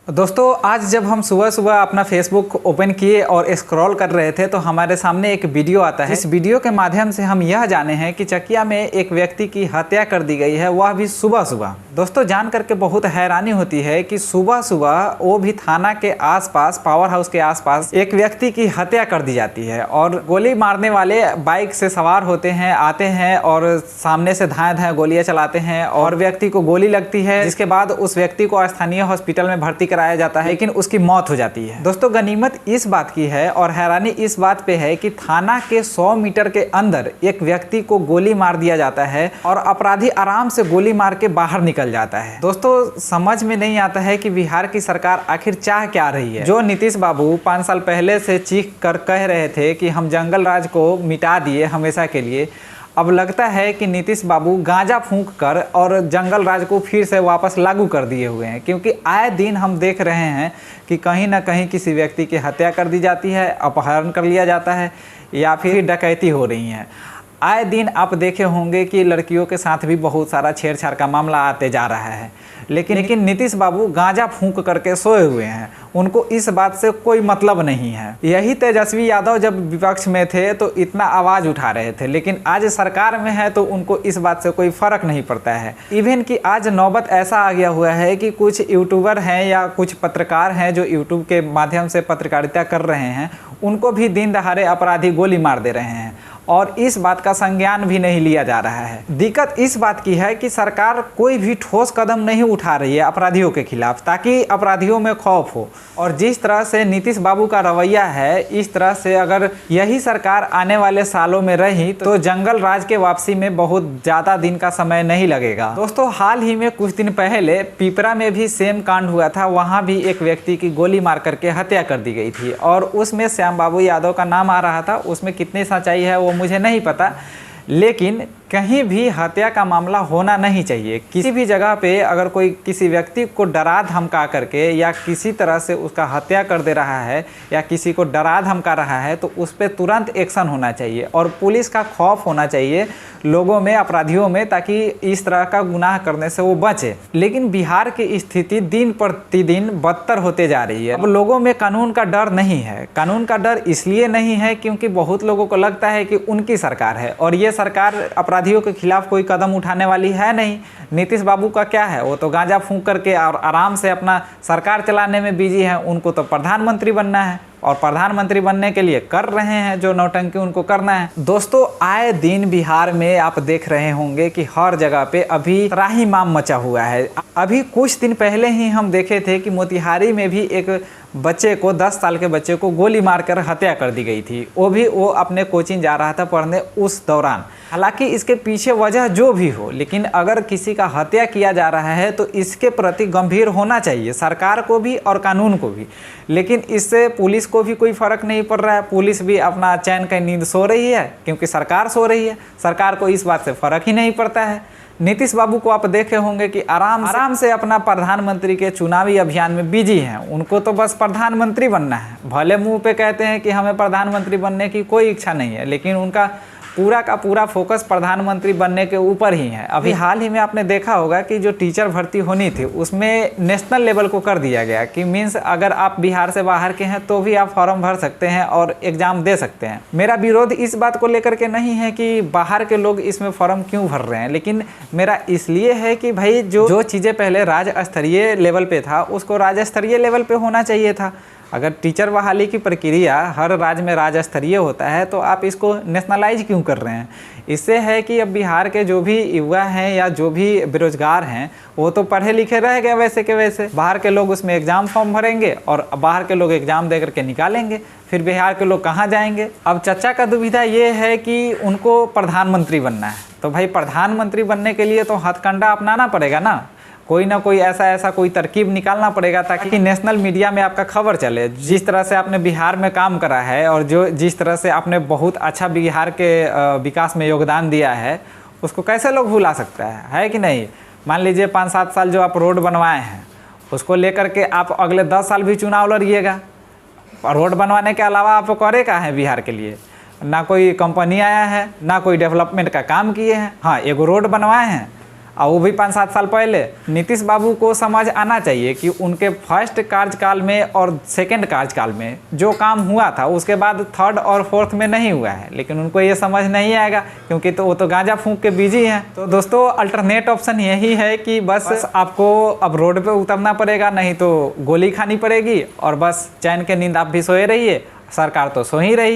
दोस्तों आज जब हम सुबह सुबह अपना फेसबुक ओपन किए और स्क्रॉल कर रहे थे तो हमारे सामने एक वीडियो आता है। इस वीडियो के माध्यम से हम यह जाने हैं कि चकिया में एक व्यक्ति की हत्या कर दी गई है, वह भी सुबह सुबह। दोस्तों जान करके बहुत हैरानी होती है कि सुबह सुबह वो भी थाना के आसपास, पावर हाउस के आसपास एक व्यक्ति की हत्या कर दी जाती है और गोली मारने वाले बाइक से सवार होते हैं, आते हैं और सामने से धाएं धाएं गोलियां चलाते हैं और व्यक्ति को गोली लगती है, जिसके बाद उस व्यक्ति को स्थानीय हॉस्पिटल में भर्ती कराया जाता है, लेकिन उसकी मौत हो जाती है। दोस्तों गनीमत इस बात की है और हैरानी इस बात पे है कि थाना के 100 मीटर के अंदर एक व्यक्ति को गोली मार दिया जाता है और अपराधी आराम से गोली मार के बाहर निकल जाता है। दोस्तों समझ में नहीं आता है कि बिहार की सरकार आखिर चाह क्या रही है। जो नीतीश बाबू 5 साल पहले से चीख कर कह रहे थे कि हम जंगल राज को मिटा दिए हमेशा के लिए, अब लगता है कि नीतीश बाबू गांजा फूंक कर और जंगल राज को फिर से वापस लागू कर दिए हुए हैं, क्योंकि आए दिन हम देख रहे हैं कि कहीं ना कहीं किसी व्यक्ति की हत्या कर दी जाती है, अपहरण कर लिया जाता है या फिर डकैती हो रही है। आए दिन आप देखे होंगे कि लड़कियों के साथ भी बहुत सारा छेड़छाड़ का मामला आते जा रहा है, लेकिन नीतीश बाबू गांजा फूंक करके सोए हुए हैं, उनको इस बात से कोई मतलब नहीं है। यही तेजस्वी यादव जब विपक्ष में थे तो इतना आवाज़ उठा रहे थे, लेकिन आज सरकार में है तो उनको इस बात से कोई फ़र्क नहीं पड़ता है। इवन कि आज नौबत ऐसा आ गया हुआ है कि कुछ यूट्यूबर हैं या कुछ पत्रकार हैं जो यूट्यूब के माध्यम से पत्रकारिता कर रहे हैं, उनको भी दिन दहाड़े अपराधी गोली मार दे रहे हैं और इस बात का संज्ञान भी नहीं लिया जा रहा है। दिक्कत इस बात की है कि सरकार कोई भी ठोस कदम नहीं उठा रही है अपराधियों के खिलाफ, ताकि अपराधियों में खौफ हो। और जिस तरह से नीतीश बाबू का रवैया है, इस तरह से अगर यही सरकार आने वाले सालों में रही तो जंगल राज के वापसी में बहुत ज़्यादा दिन का समय नहीं लगेगा। दोस्तों हाल ही में कुछ दिन पहले पिपरा में भी सेम कांड हुआ था, वहाँ भी एक व्यक्ति की गोली मार करके हत्या कर दी गई थी और उसमें श्याम बाबू यादव का नाम आ रहा था। उसमें कितनी सच्चाई है वो मुझे नहीं पता, लेकिन कहीं भी हत्या का मामला होना नहीं चाहिए। किसी भी जगह पे अगर कोई किसी व्यक्ति को डरा धमका करके या किसी तरह से उसका हत्या कर दे रहा है या किसी को डरा धमका रहा है तो उस पर तुरंत एक्शन होना चाहिए और पुलिस का खौफ होना चाहिए लोगों में, अपराधियों में, ताकि इस तरह का गुनाह करने से वो बचे। लेकिन बिहार की स्थिति दिन प्रतिदिन बदतर होते जा रही है। अब लोगों में कानून का डर नहीं है। कानून का डर इसलिए नहीं है क्योंकि बहुत लोगों को लगता है कि उनकी सरकार है और ये सरकार अपराधियों के खिलाफ कोई कदम उठाने वाली है नहीं। नीतीश बाबू का क्या है, वो तो गांजा फूंक करके और आराम से अपना सरकार चलाने में बिजी है। उनको तो प्रधानमंत्री बनना है और प्रधानमंत्री बनने के लिए कर रहे हैं जो नौटंकी उनको करना है। दोस्तों आए दिन बिहार में आप देख रहे होंगे कि हर जगह पे अभी त्राहिमाम मचा हुआ है। अभी कुछ दिन पहले ही हम देखे थे कि मोतिहारी में भी एक बच्चे को, 10 साल के बच्चे को गोली मारकर हत्या कर दी गई थी, वो अपने कोचिंग जा रहा था पढ़ने उस दौरान। हालांकि इसके पीछे वजह जो भी हो, लेकिन अगर किसी का हत्या किया जा रहा है तो इसके प्रति गंभीर होना चाहिए सरकार को भी और कानून को भी। लेकिन इससे पुलिस को भी कोई फ़र्क नहीं पड़ रहा है। पुलिस भी अपना चैन की नींद सो रही है क्योंकि सरकार सो रही है। सरकार को इस बात से फ़र्क ही नहीं पड़ता है। नीतीश बाबू को आप देखे होंगे कि आराम से अपना प्रधानमंत्री के चुनावी अभियान में बिजी हैं। उनको तो बस प्रधानमंत्री बनना है। भले मुंह पे कहते हैं कि हमें प्रधानमंत्री बनने की कोई इच्छा नहीं है, लेकिन उनका पूरा का पूरा फोकस प्रधानमंत्री बनने के ऊपर ही है। अभी हाल ही में आपने देखा होगा कि जो टीचर भर्ती होनी थी उसमें नेशनल लेवल को कर दिया गया कि मीन्स अगर आप बिहार से बाहर के हैं तो भी आप फॉर्म भर सकते हैं और एग्ज़ाम दे सकते हैं। मेरा विरोध इस बात को लेकर के नहीं है कि बाहर के लोग इसमें फॉर्म क्यों भर रहे हैं, लेकिन मेरा इसलिए है कि भाई जो चीज़ें पहले राज्य स्तरीय लेवल पे था उसको राज्य स्तरीय लेवल पे होना चाहिए था। अगर टीचर बहाली की प्रक्रिया हर राज्य में राज्य स्तरीय होता है तो आप इसको नेशनलाइज क्यों कर रहे हैं? इससे है कि अब बिहार के जो भी युवा हैं या जो भी बेरोजगार हैं वो तो पढ़े लिखे रह गए वैसे के वैसे। बाहर के लोग उसमें एग्ज़ाम फॉर्म भरेंगे और बाहर के लोग एग्ज़ाम दे करके निकालेंगे, फिर बिहार के लोग कहाँ जाएंगे? अब चर्चा का दुविधा ये है कि उनको प्रधानमंत्री बनना है, तो भाई प्रधानमंत्री बनने के लिए तो हथकंडा अपनाना पड़ेगा ना। कोई ना कोई ऐसा कोई तरकीब निकालना पड़ेगा ताकि नेशनल मीडिया में आपका खबर चले। जिस तरह से आपने बिहार में काम करा है और जिस तरह से आपने बहुत अच्छा बिहार के विकास में योगदान दिया है, उसको कैसे लोग भुला सकता है कि नहीं? मान लीजिए 5-7 साल जो आप रोड बनवाए हैं उसको लेकर के आप अगले 10 साल भी चुनाव लड़िएगा। रोड बनवाने के अलावा आप करे क्या है बिहार के लिए? ना कोई कंपनी आया है, ना कोई डेवलपमेंट का काम किए हैं। हाँ, एगो रोड बनवाए हैं और वो भी 5-7 साल पहले। नीतीश बाबू को समझ आना चाहिए कि उनके फर्स्ट कार्यकाल में और सेकंड कार्यकाल में जो काम हुआ था उसके बाद थर्ड और फोर्थ में नहीं हुआ है, लेकिन उनको ये समझ नहीं आएगा क्योंकि वो तो गांजा फूंक के बिजी हैं। तो दोस्तों अल्टरनेट ऑप्शन यही है कि बस आपको अब रोड पे उतरना पड़ेगा, नहीं तो गोली खानी पड़ेगी और बस चैन के नींद आप भी सोए रहिए, सरकार तो सो ही रही।